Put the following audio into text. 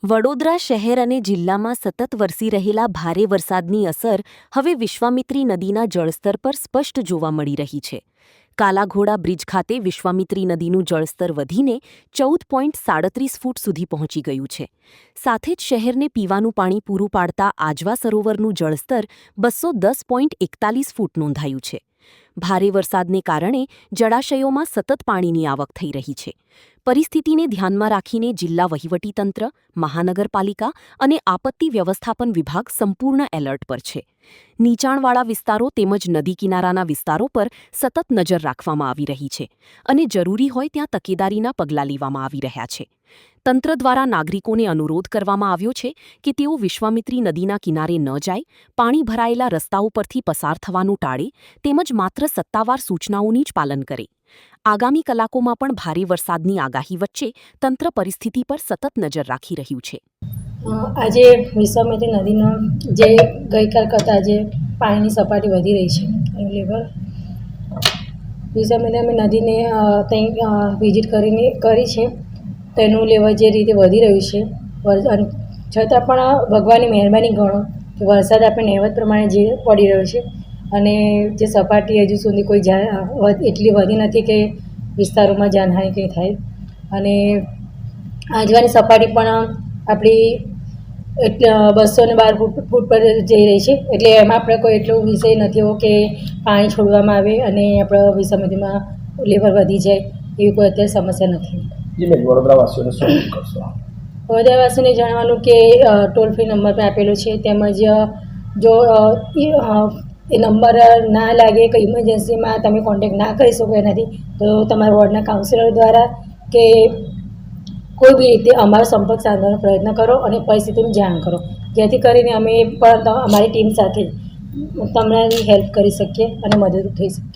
વડોદરા શહેર અને જિલ્લામાં સતત વરસી રહેલા ભારે વરસાદની અસર હવે વિશ્વામિત્રી નદીના જળસ્તર પર સ્પષ્ટ જોવા મળી રહી છે. કાલાઘોડા બ્રિજ ખાતે વિશ્વામિત્રી નદીનું જળસ્તર વધીને 14.37 ફૂટ સુધી પહોંચી ગયું છે. સાથે જ શહેરને પીવાનું પાણી પૂરું પાડતા આજવા સરોવરનું જળસ્તર 210.41 ફૂટ નોંધાયું છે. ભારે વરસાદને કારણે જળાશયોમાં સતત પાણીની આવક થઈ રહી છે. પરિસ્થિતિને ધ્યાનમાં રાખીને જિલ્લા વહીવટીતંત્ર, મહાનગરપાલિકા અને આપત્તિ વ્યવસ્થાપન વિભાગ સંપૂર્ણ એલર્ટ પર છે. નીચાણવાળા વિસ્તારો તેમજ નદી કિનારાના વિસ્તારો પર સતત નજર રાખવામાં આવી રહી છે અને જરૂરી હોય ત્યાં તકેદારીના પગલાં લેવામાં આવી રહ્યા છે. તંત્ર દ્વારા નાગરિકોને અનુરોધ કરવામાં આવ્યો છે કે તેઓ વિશ્વામિત્રી નદીના કિનારે ન જાય, પાણી ભરાયેલા રસ્તાઓ પરથી પસાર થવાનું ટાળે તેમજ માત્ર સત્તાવાર સૂચનાઓની જ પાલન કરે. આગામી કલાકોમાં પણ ભારે વરસાદની આગાહી વચ્ચે તંત્ર પરિસ્થિતિ પર સતત નજર રાખી રહ્યું છે. આજે વિશ્વામિત્રી નદીનો જે ગઈકાલ કરતાં આજે પાણીની સપાટી વધી રહી છે. લેવલ વિશ્વામિત્રી નદીને ત્યાં વિઝિટ કરી છે. તેનું લેવલ જે રીતે વધી રહ્યું છે, છતાં પણ ભગવાનની મહેરબાની ગણો કે વરસાદ આપણે નહેવત પ્રમાણે જે પડી રહ્યો છે અને જે સપાટી હજુ સુધી કોઈ એટલી વધી નથી કે વિસ્તારોમાં જાનહાનિ કંઈ થાય. અને આજવાની સપાટી પણ આપણી 212 ફૂટ પર જઈ રહી છે. એટલે એમાં આપણે કોઈ એટલો વિષય નથી એવો કે પાણી છોડવામાં આવે અને આપણે વિશ્વામિત્રીમાં લેવલ વધી જાય એવી કોઈ અત્યારે સમસ્યા નથી. વડોદરાવાસીઓને શું કરશો? વડોદરાવાસીને જણાવવાનું કે ટોલ ફ્રી નંબર પર આપેલો છે, તેમજ જો એ નંબર ના લાગે કે ઇમરજન્સીમાં તમે કોન્ટેક્ટ ના કરી શકો એનાથી, તો તમારા વોર્ડના કાઉન્સિલર દ્વારા કે કોઈ બી રીતે અમારો સંપર્ક સાધવાનો પ્રયત્ન કરો અને પરિસ્થિતિની જાણ કરો, જેથી કરીને અમે પણ અમારી ટીમ સાથે તમારી હેલ્પ કરી શકીએ અને મદદરૂપ થઈ શકીએ.